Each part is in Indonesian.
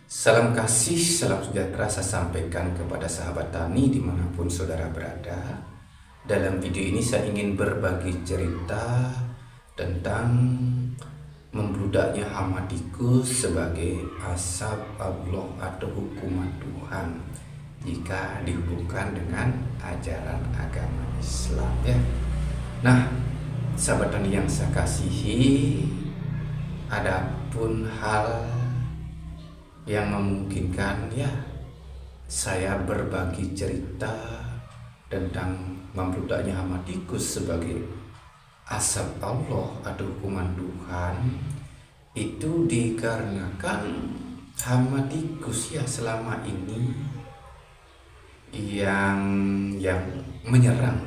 Salam kasih, salam sejahtera saya sampaikan kepada sahabat tani dimanapun saudara berada. Dalam video ini saya ingin berbagi cerita tentang membludaknya hama tikus sebagai asap Allah atau hukuman Tuhan jika dihubungkan dengan ajaran agama Islam ya. Nah, sahabat tani yang saya kasihi, adapun hal yang memungkinkan ya saya berbagi cerita tentang membludaknya hama tikus sebagai asap Allah atau hukuman Tuhan itu dikarenakan hama tikus ya selama ini yang menyerang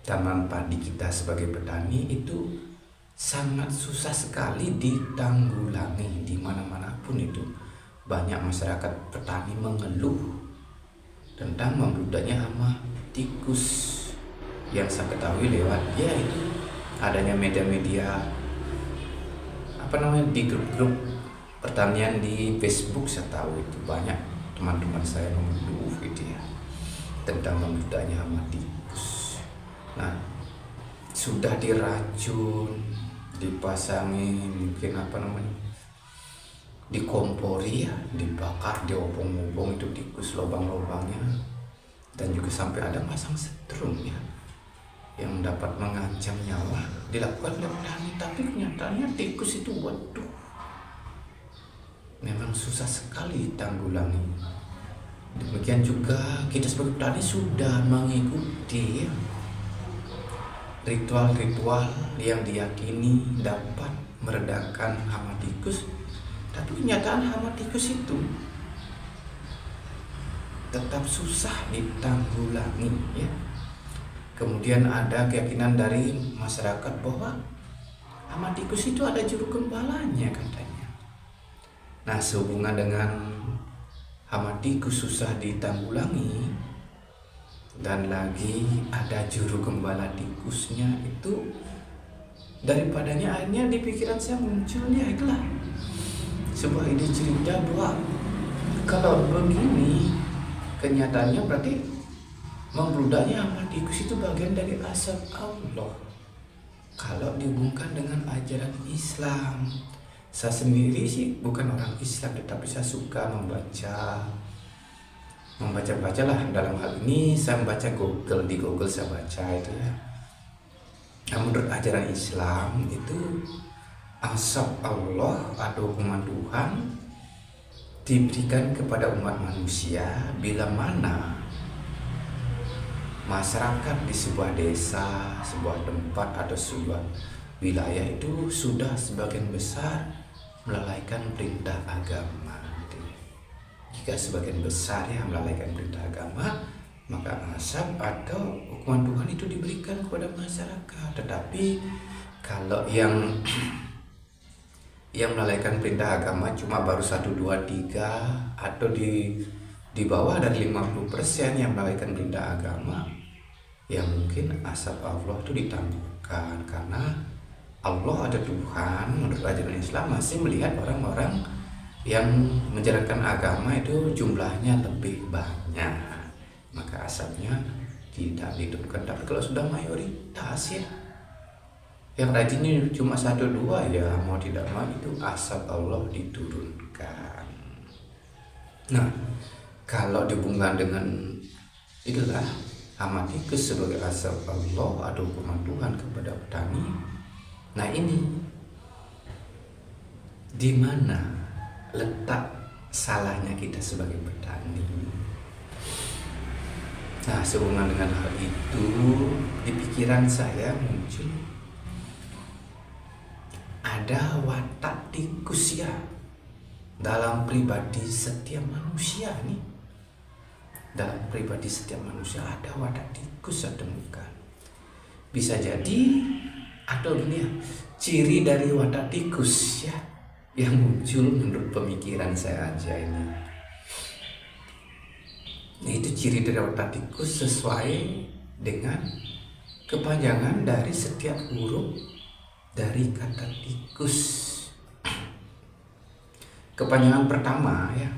tanaman padi kita sebagai petani itu sangat susah sekali ditanggulangi. Di mana-mana pun itu banyak masyarakat petani mengeluh tentang membludaknya hama tikus. Yang saya ketahui lewat ya itu adanya media-media di grup-grup pertanian di Facebook. Saya tahu itu banyak teman-teman saya mengeluh gitu ya tentang membludaknya hama tikus. Nah, sudah diracun, dipasangi mungkin dikompori ya, dibakar, diobong-obong itu tikus lubang-lubangnya, dan juga sampai ada masang setrum ya yang dapat mengancam nyawa dilakukan oleh petani. Tapi kenyataannya tikus itu waduh memang susah sekali ditanggulangi. Demikian juga kita sebagai petani sudah mengikuti ya ritual-ritual yang diyakini dapat meredakan hama tikus, tapi kenyataan hama tikus itu tetap susah ditanggulangi ya. Kemudian ada keyakinan dari masyarakat bahwa hama tikus itu ada juru gembalanya katanya. Nah, sehubungan dengan hama tikus susah ditanggulangi dan lagi ada juru gembala tikusnya, itu daripadanya akhirnya di pikiran saya munculnya itulah sebuah ide cerita bahwa kalau begini kenyataannya berarti membludaknya hama tikus itu bagian dari asap Allah kalau dihubungkan dengan ajaran Islam. Saya sendiri sih bukan orang Islam, tetapi saya suka membaca lah. Dalam hal ini saya membaca di Google saya baca itu ya. Nah, menurut ajaran Islam itu asap Allah atau hukuman Tuhan diberikan kepada umat manusia bila mana masyarakat di sebuah desa, sebuah tempat atau sebuah wilayah itu sudah sebagian besar melalaikan perintah agama. Jika sebagian besar yang melalaikan perintah agama, maka asap atau hukuman Tuhan itu diberikan kepada masyarakat. Tetapi kalau yang melalaikan perintah agama cuma baru 1, 2, 3 atau di bawah dari 50% yang melalaikan perintah agama, ya mungkin asap Allah itu ditangguhkan karena Allah ada Tuhan. Menurut ajaran Islam masih melihat orang-orang yang menjalankan agama itu jumlahnya lebih banyak, maka asapnya tidak diturunkan. Tapi kalau sudah mayoritas ya yang rajin ini cuma 1, 2 ya mau tidak mau itu asap Allah diturunkan. Nah, kalau dihubungkan dengan itulah hama tikus sebagai asap Allah atau hukuman Tuhan kepada petani. Nah, ini di mana letak salahnya kita sebagai petani? Nah, sehubungan dengan hal itu di pikiran saya muncul ada watak tikus ya dalam pribadi setiap manusia nih. Dalam pribadi setiap manusia ada watak tikus, saya temukan. Bisa jadi atau gini ya, ciri dari watak tikus ya yang muncul menurut pemikiran saya aja ini. Nah, itu ciri dari watak tikus sesuai dengan kepanjangan dari setiap huruf dari kata tikus. kepanjangan pertama ya,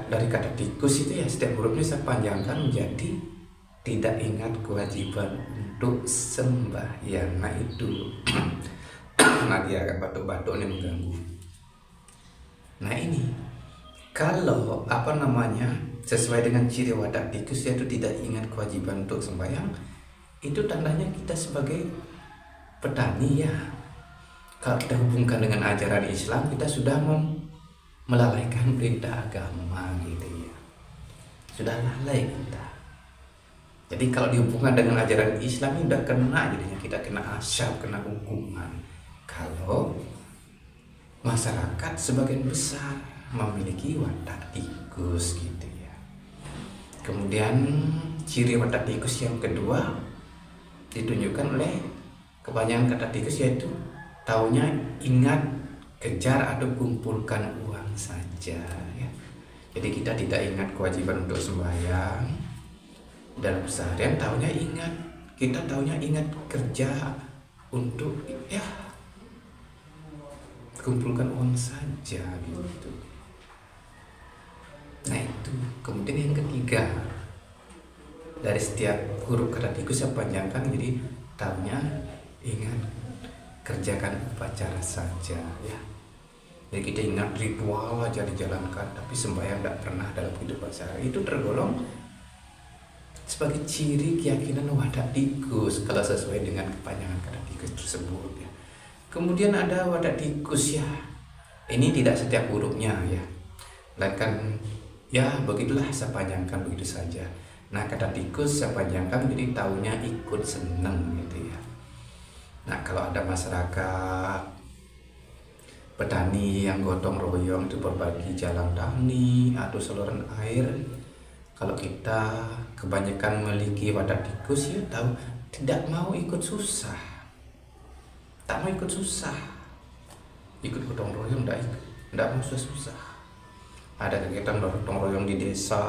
dari kata tikus itu ya, setiap hurufnya saya panjangkan menjadi tidak ingat kewajiban untuk sembahyang. Nah itu nah dia agak batuk-batuk nih, mengganggu. Nah ini kalau sesuai dengan ciri watak tikus, yaitu tidak ingat kewajiban untuk sembahyang, itu tandanya kita sebagai petani ya. Kalau kita hubungkan dengan ajaran Islam, kita sudah melalaikan perintah agama gitu ya, sudah lalai kita. Jadi kalau dihubungkan dengan ajaran Islam ini udah kena, jadinya kita kena asap, kena hukuman. Kalau masyarakat sebagian besar memiliki watak tikus gitu ya. Kemudian ciri watak tikus yang kedua ditunjukkan oleh kepanjangan kata tikus, yaitu taunya ingat, kejar atau kumpulkan uang saja ya. Jadi kita tidak ingat kewajiban untuk sembahyang dalam seharian, taunya ingat, kita taunya ingat kerja untuk ya kumpulkan uang saja gitu. Nah itu. Kemudian yang ketiga, dari setiap huruf kata tikus saya panjangkan jadi taunya ingat, kerjakan upacara saja ya. Jadi kita ingat ritual aja dijalankan, tapi sembahyang tidak pernah dalam kehidupan sehari. Itu tergolong sebagai ciri keyakinan watak tikus kalau sesuai dengan kepanjangan kata tikus tersebut ya. Kemudian ada watak tikus ya, ini tidak setiap hurufnya ya, melainkan ya begitulah saya panjangkan begitu saja. Nah kata tikus saya panjangkan jadi taunya ikut seneng gitu ya. Nah kalau ada masyarakat petani yang gotong royong itu berbagi jalan tani atau saluran air, kalau kita kebanyakan memiliki watak tikus ya, tahu tidak mau ikut susah, tak mau ikut susah, ikut gotong royong tidak mau susah. Ada kegiatan gotong royong di desa,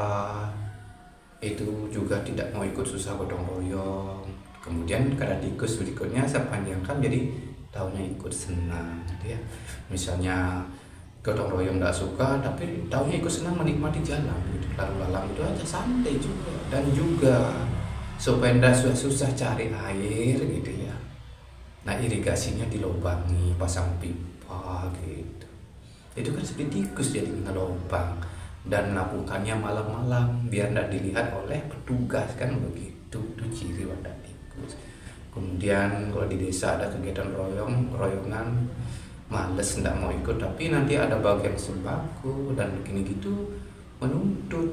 itu juga tidak mau ikut susah gotong royong. Kemudian kata tikus berikutnya saya panjangkan jadi taunya ikut senang gitu ya. Misalnya gotong royong tidak suka, tapi taunya ikut senang menikmati jalan gitu, lalu lalang itu aja, santai juga. Dan juga supaya tidak susah-susah cari air gitu ya, nah irigasinya dilobangi, pasang pipa gitu. Itu kan seperti tikus, jadi ngelobang dan melakukannya malam-malam biar tidak dilihat oleh petugas, kan begitu. Itu ciri watak tikus. Kemudian kalau di desa ada kegiatan royongan, males tidak mau ikut, tapi nanti ada bagian sembako dan begini gitu, menuntut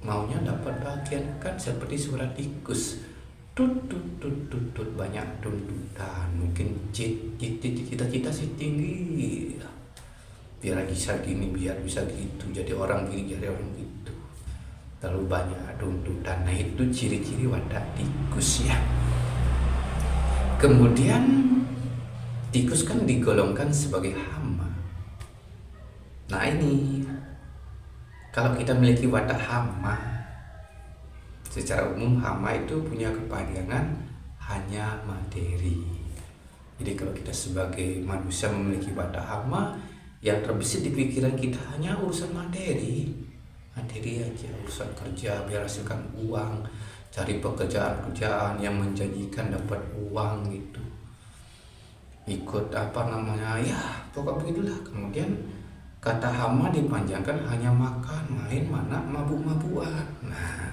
maunya dapat bagian, kan seperti surat tikus, tut banyak tuntutan, mungkin cita-cita sih tinggi, biar bisa gini, biar bisa gitu, jadi orang gini, jadi orang gitu, terlalu banyak tuntutan. Nah itu ciri-ciri watak tikus ya. Kemudian tikus kan digolongkan sebagai hama. Nah ini kalau kita memiliki watak hama, secara umum hama itu punya kepanjangan hanya materi. Jadi kalau kita sebagai manusia memiliki watak hama, yang terbesit di pikiran kita hanya urusan materi aja, urusan kerja biar hasilkan uang, cari pekerjaan yang menjanjikan dapat uang gitu, ikut ya pokok begitulah. Kemudian kata hama dipanjangkan hanya makan, main, mana, mabuk-mabukan. Nah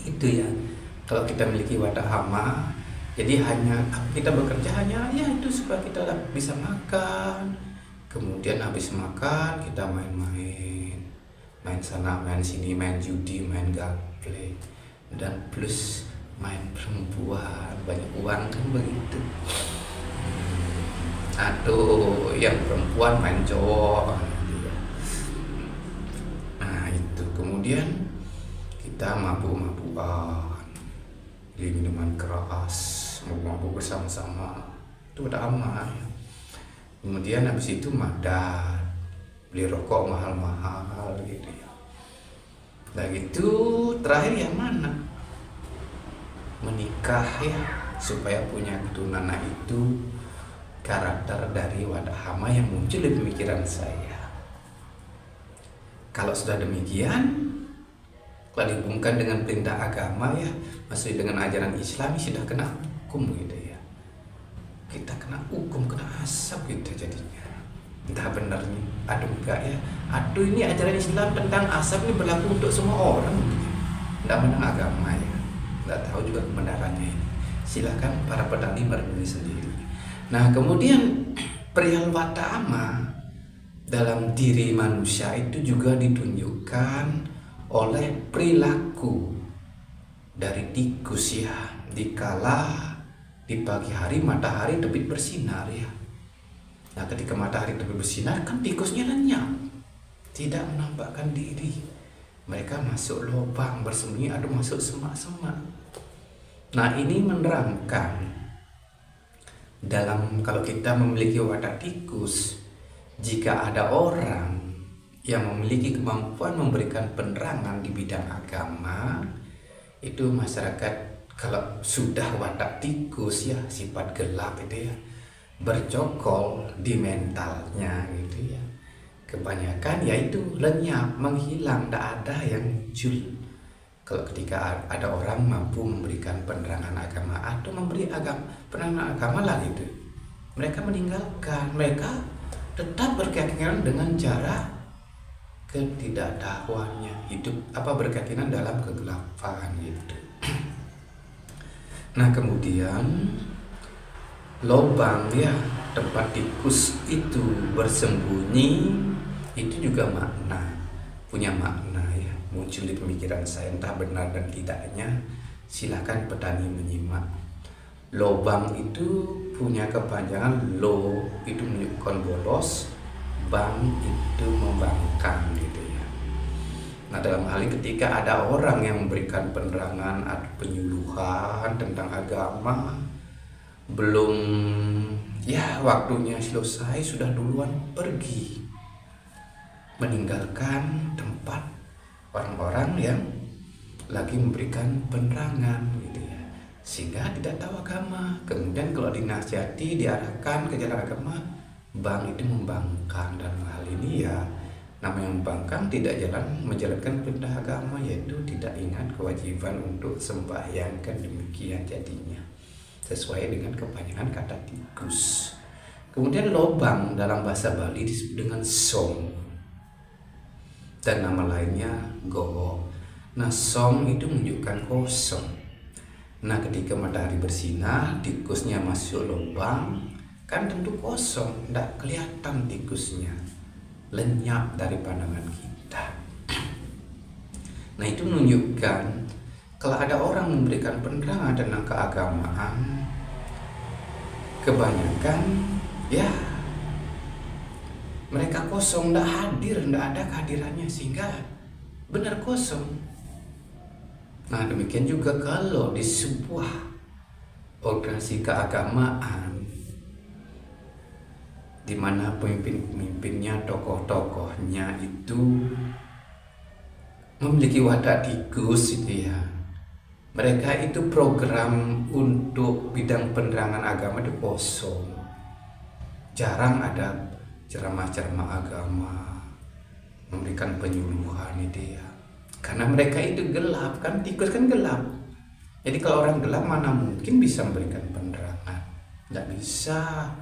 itu ya, kalau kita memiliki watak hama, jadi hanya kita bekerja hanya ya itu supaya kita bisa makan. Kemudian habis makan kita main sana, main sini, main judi, main gaple, dan plus main perempuan, banyak uang kan begitu. Atau yang perempuan main cowok. Nah itu. Kemudian kita mabuk-mabukan, beli minuman keras, mabuk bersama-sama, itu udah aman. Kemudian habis itu madat, beli rokok mahal-mahal gitu ya. Nah gitu. Terakhir yang mana? Menikah ya, supaya punya keturunan. Nah itu karakter dari wadah hama yang muncul di pemikiran saya. Kalau sudah demikian, kalau dihubungkan dengan perintah agama ya, masih dengan ajaran Islam sudah kena hukum gitu ya. Kita kena hukum, kena asap gitu jadinya. Entah benar nih, aduh enggak ya. Aduh ini ajaran Islam tentang asap ini berlaku untuk semua orang. Enggak menang agama ya. Enggak tahu juga kebenarannya ini. Silakan para petani merenungi sendiri. Nah kemudian perihal watama dalam diri manusia itu juga ditunjukkan oleh perilaku dari tikus ya. Dikala di pagi hari matahari terbit bersinar ya. Nah ketika matahari terbit bersinar kan tikusnya lenyap, tidak menampakkan diri. Mereka masuk lubang bersembunyi atau masuk semak-semak. Nah ini menerangkan dalam kalau kita memiliki watak tikus, jika ada orang yang memiliki kemampuan memberikan penerangan di bidang agama, itu masyarakat kalau sudah watak tikus ya, sifat gelap itu ya, bercokol di mentalnya gitu ya, kebanyakan yaitu lenyap, menghilang, tidak ada yang muncul. Kalau ketika ada orang mampu memberikan penerangan agama atau memberi penerangan agama lah gitu, mereka meninggalkan, mereka tetap berkeyakinan dengan cara ketidaktahuannya, hidup berkeyakinan dalam kegelapan gitu. Nah kemudian lubang ya, tempat tikus itu bersembunyi, itu juga punya makna ya, muncul di pemikiran saya, entah benar dan tidaknya silakan petani menyimak. Lubang itu punya kepanjangan, lo itu menunjukkan bolos, bang itu membangkang gitu ya. Nah dalam hal ini ketika ada orang yang memberikan penerangan atau penyuluhan tentang agama, belum ya waktunya selesai, sudah duluan pergi meninggalkan tempat orang-orang yang lagi memberikan penerangan gitu ya, sehingga tidak tahu agama. Kemudian kalau dinasihati, diarahkan ke jalan agama, bang itu membangkang. Dalam hal ini ya namanya membangkang, tidak menjalankan perintah agama, yaitu tidak ingat kewajiban untuk sembahyang, kan demikian jadinya, sesuai dengan kepanjangan kata tikus. Kemudian lobang dalam bahasa Bali disebut dengan som, dan nama lainnya gowo. Nah som itu menunjukkan kosong. Nah ketika matahari bersinar, tikusnya masuk lubang, kan tentu kosong, tidak kelihatan tikusnya, lenyap dari pandangan kita. Nah itu menunjukkan kalau ada orang memberikan penerangan tentang keagamaan, kebanyakan ya mereka kosong, tidak hadir, tidak ada kehadirannya, sehingga benar kosong. Nah demikian juga kalau di sebuah organisasi keagamaan di mana pemimpin-pemimpinnya, tokoh-tokohnya itu memiliki watak tikus itu ya, mereka itu program untuk bidang penerangan agama itu kosong, jarang ada ceramah-ceramah agama, memberikan penyuluhan itu ya, karena mereka itu gelap, kan tikus kan gelap. Jadi kalau orang gelap mana mungkin bisa memberikan penerangan, tidak bisa.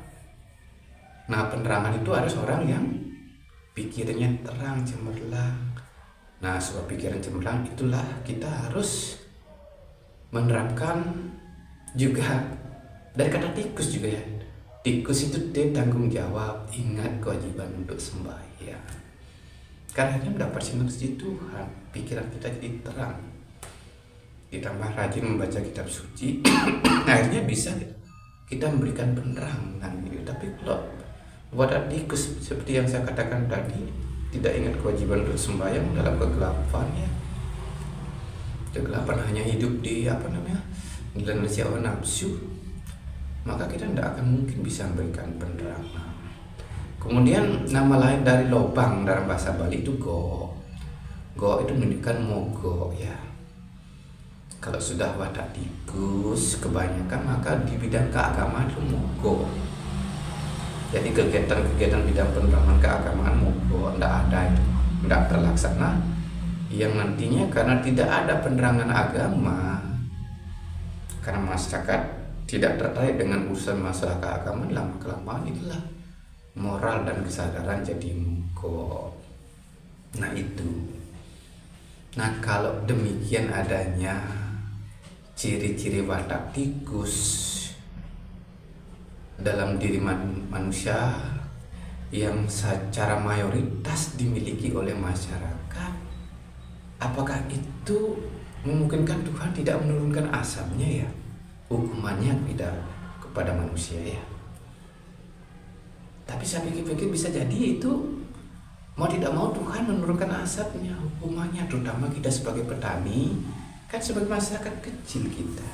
Nah penerangan itu harus orang yang pikirannya terang, cemerlang. Nah sebab pikiran cemerlang itulah kita harus menerapkan juga dari kata tikus juga ya. Tikus itu dia tanggung jawab, ingat kewajiban untuk sembahyang. Karena dia mendapat sinar suci Tuhan, pikiran kita jadi terang. Ditambah rajin membaca kitab suci, akhirnya bisa kita memberikan penerangan gitu. Tapi kalau wadah tikus seperti yang saya katakan tadi, tidak ingat kewajiban untuk sembahyang, dalam kegelapan ya, kegelapan hanya hidup di dalam hawa nafsu, maka kita tidak akan mungkin bisa memberikan penerangan. Kemudian nama lain dari lobang dalam bahasa Bali itu go. Go itu menunjukkan mogok ya. Kalau sudah wadah tikus kebanyakan, maka di bidang keagamaan itu mogok. Jadi kegiatan-kegiatan bidang penerangan keagamaan mogok, tidak ada itu, tidak terlaksana. Yang nantinya karena tidak ada penerangan agama, karena masyarakat tidak tertarik dengan urusan masalah keagamaan, lama-kelamaan itulah moral dan kesadaran jadi mogok. Nah itu. Nah kalau demikian adanya ciri-ciri watak tikus dalam diri manusia yang secara mayoritas dimiliki oleh masyarakat, apakah itu memungkinkan Tuhan tidak menurunkan azabnya ya, hukumannya tidak kepada manusia ya? Tapi saya pikir-pikir bisa jadi itu mau tidak mau Tuhan menurunkan azabnya, hukumannya, terutama kita sebagai petani, kan sebagai masyarakat kecil kita.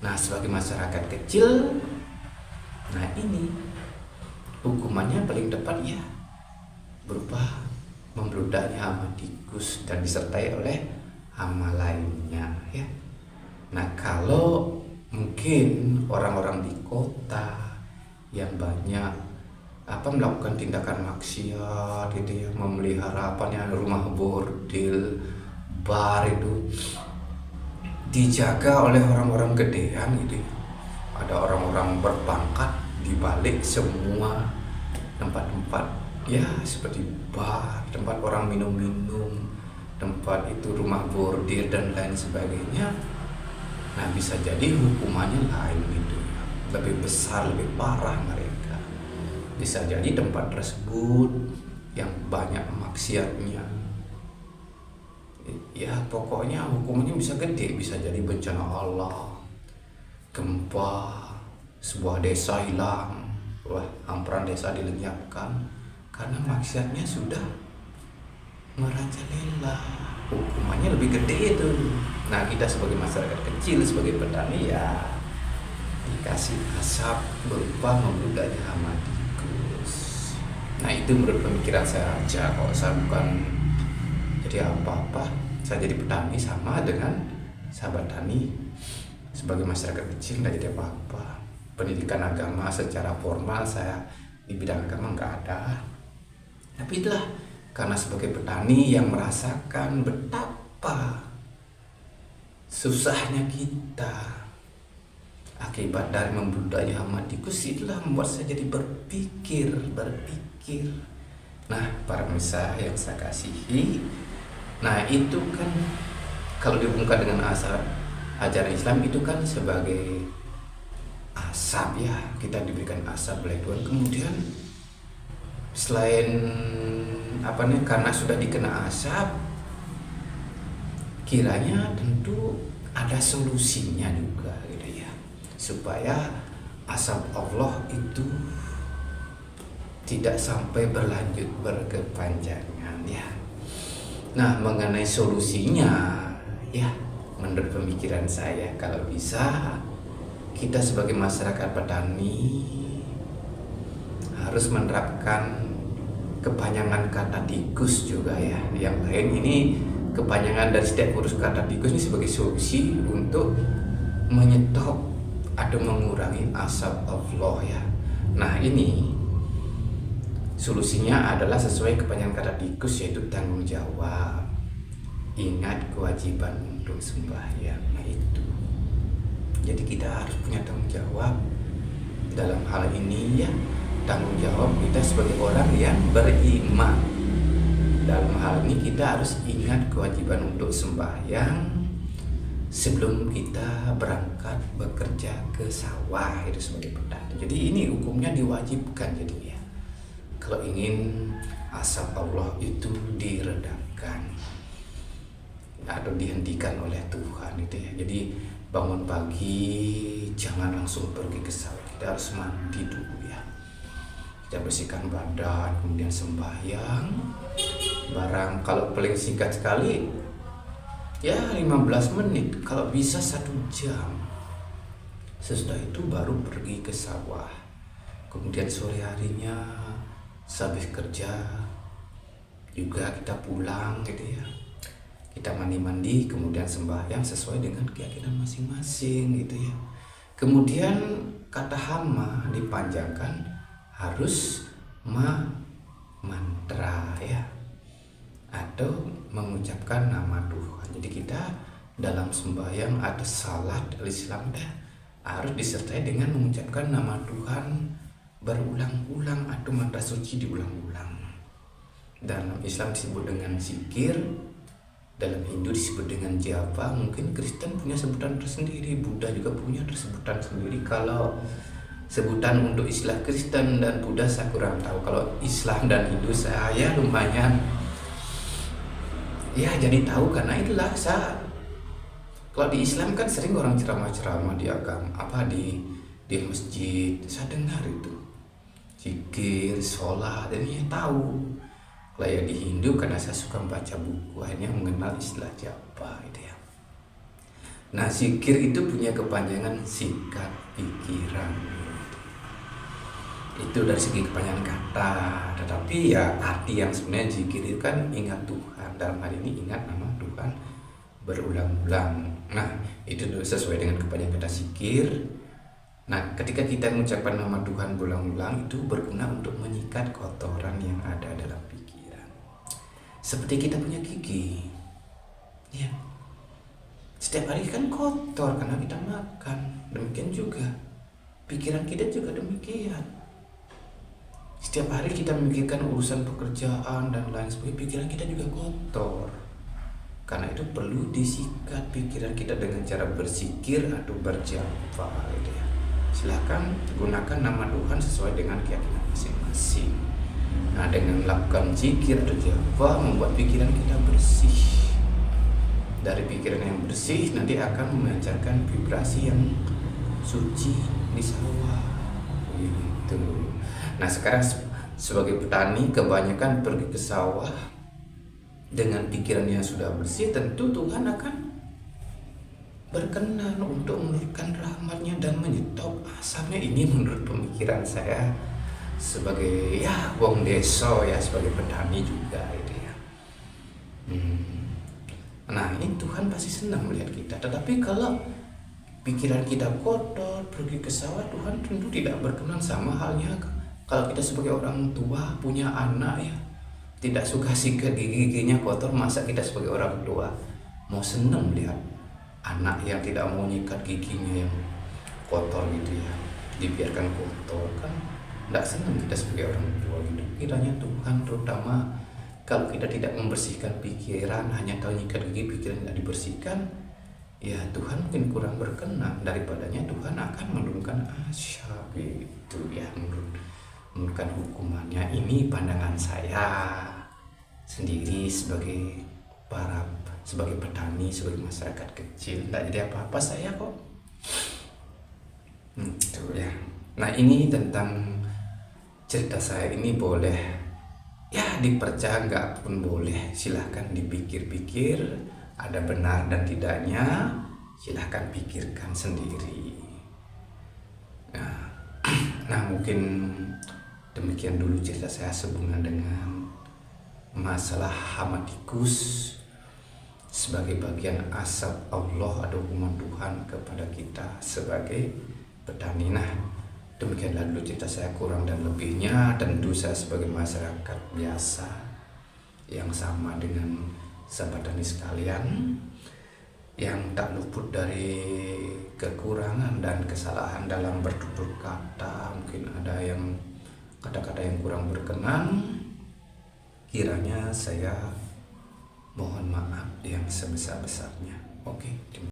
Nah sebagai masyarakat kecil, nah ini hukumannya paling tepat ya berupa membludaknya hama tikus dan disertai oleh hama lainnya ya. Nah kalau mungkin orang-orang di kota yang banyak melakukan tindakan maksiat gitu ya, memelihara rumah bordil, bar itu dijaga oleh orang-orang gedean gitu ya. Ada orang-orang berpangkat di balik semua tempat-tempat ya seperti bar, tempat orang minum-minum, tempat itu rumah bordir dan lain sebagainya. Nah bisa jadi hukumannya lain gitu ya, lebih besar, lebih parah mereka. Bisa jadi tempat tersebut yang banyak maksiatnya ya, pokoknya hukumannya bisa gede, bisa jadi bencana Allah, gempa, sebuah desa hilang, hamparan desa dilenyapkan karena maksiatnya sudah merajalela. Hukumannya lebih gede itu. Nah kita sebagai masyarakat kecil, sebagai petani ya dikasih asap berupa membludaknya hama tikus. Nah itu menurut pemikiran saya aja, kalau saya bukan jadi apa-apa, saya jadi petani sama dengan sahabat tani. Sebagai masyarakat kecil nggak jadi apa-apa. Pendidikan agama secara formal saya di bidang agama nggak ada. Tapi itulah karena sebagai petani yang merasakan betapa susahnya kita akibat dari membludaknya hama tikus, itulah membuat saya jadi berpikir. Nah para pemirsa yang saya kasihi, nah itu kan kalau dihubungkan dengan ajaran Islam itu kan sebagai asap ya, kita diberikan asap oleh Tuhan. Kemudian selain karena sudah dikena asap, kiranya tentu ada solusinya juga gitu ya, supaya asap Allah itu tidak sampai berlanjut berkepanjangan ya. Nah mengenai solusinya ya, menurut pemikiran saya, kalau bisa kita sebagai masyarakat petani harus menerapkan kepanjangan kata tikus juga ya. Yang lain ini kepanjangan dari setiap huruf kata tikus ini sebagai solusi untuk menyetop atau mengurangi asap Allah ya. Nah ini solusinya adalah sesuai kepanjangan kata tikus, yaitu tanggung jawab. Ingat kewajiban untuk sembahyang. Nah itu, jadi kita harus punya tanggung jawab dalam hal ini ya. Tanggung jawab kita sebagai orang yang beriman. Dalam hal ini kita harus ingat kewajiban untuk sembahyang sebelum kita berangkat bekerja ke sawah itu sebagai petani. Jadi ini hukumnya diwajibkan jadinya, kalau ingin asap Allah itu diredakan atau dihentikan oleh Tuhan itu ya. Jadi bangun pagi jangan langsung pergi ke sawah, kita harus mandi dulu ya, kita bersihkan badan, kemudian sembahyang barang kalau paling singkat sekali ya 15 menit, kalau bisa 1 jam. Sesudah itu baru pergi ke sawah. Kemudian sore harinya habis kerja juga kita pulang gitu ya, kita mandi-mandi kemudian sembahyang sesuai dengan keyakinan masing-masing gitu ya. Kemudian kata hama dipanjangkan harus mantra ya, atau mengucapkan nama Tuhan. Jadi kita dalam sembahyang atau salat Islam harus disertai dengan mengucapkan nama Tuhan berulang-ulang atau mantra suci diulang-ulang. Dalam Islam disebut dengan zikir, dalam Hindu disebut dengan japa, mungkin Kristen punya sebutan tersendiri, Buddha juga punya sebutan sendiri. Kalau sebutan untuk istilah Kristen dan Buddha saya kurang tahu. Kalau Islam dan Hindu saya lumayan ya jadi tahu, karena itulah saya, kalau di Islam kan sering orang ceramah-ceramah di agama di masjid, saya dengar itu zikir, sholat, dan ya tahu. Kalau ya di Hindu, karena saya suka membaca buku, akhirnya mengenal istilah japa gitu ya. Nah, zikir itu punya kepanjangan sikat pikiran. Itu dari segi kepanjangan kata, tetapi ya arti yang sebenarnya zikir itu kan ingat Tuhan. Dalam hal ini ingat nama Tuhan berulang-ulang. Nah, itu sesuai dengan kepanjangan kata zikir. Nah, ketika kita mengucapkan nama Tuhan berulang-ulang, itu berguna untuk menyikat kotoran yang ada dalam pikiran. Seperti kita punya gigi, ya. Setiap hari kan kotor karena kita makan. Demikian juga pikiran kita juga demikian. Setiap hari kita memikirkan urusan pekerjaan dan lain sebagainya, pikiran kita juga kotor. Karena itu perlu disikat pikiran kita dengan cara berzikir atau berjapa gitu ya. Silakan gunakan nama Tuhan sesuai dengan keyakinan masing-masing. Nah, dengan melakukan zikir atau japa membuat pikiran kita bersih. Dari pikiran yang bersih nanti akan memancarkan vibrasi yang suci di sawah. Gitu. Nah, sekarang sebagai petani kebanyakan pergi ke sawah dengan pikiran yang sudah bersih, tentu Tuhan akan berkenan untuk menurunkan rahmatnya dan menyetop asapnya. Ini menurut pemikiran saya sebagai ya wong deso ya, sebagai petani juga gitu ya. Nah, ini Tuhan pasti senang melihat kita. Tetapi kalau pikiran kita kotor, pergi ke sawah, Tuhan tentu tidak berkenan. Sama halnya kalau kita sebagai orang tua punya anak ya, tidak suka sikat giginya kotor, masa kita sebagai orang tua mau senang melihat anak yang tidak mau nyikat giginya yang kotor gitu ya, dibiarkan kotor, kan tidak senang kita sebagai orang tua gitu. Kiranya Tuhan, terutama kalau kita tidak membersihkan pikiran, hanya tahu nyikat gigi, pikiran tidak dibersihkan, ya Tuhan mungkin kurang berkenan. Daripadanya Tuhan akan menurunkan azab itu ya, menurunkan hukumannya. Ini pandangan saya sendiri sebagai petani, sebagai masyarakat kecil. Tidak jadi apa-apa saya kok. Itu ya. Nah, ini tentang cerita saya ini, boleh ya dipercaya, nggak pun boleh. Silahkan dipikir-pikir, ada benar dan tidaknya, silahkan pikirkan sendiri. Nah, mungkin demikian dulu cerita saya sehubungan dengan masalah hama tikus sebagai bagian asap Allah atau hukuman Tuhan kepada kita sebagai petani. Nah, demikianlah dulu cerita saya, kurang dan lebihnya tentu saya sebagai masyarakat biasa yang sama dengan sahabat tani sekalian, yang tak luput dari kekurangan dan kesalahan dalam bertutur kata. Mungkin ada yang kata-kata yang kurang berkenan, kiranya saya mohon maaf yang sebesar-besarnya. Oke.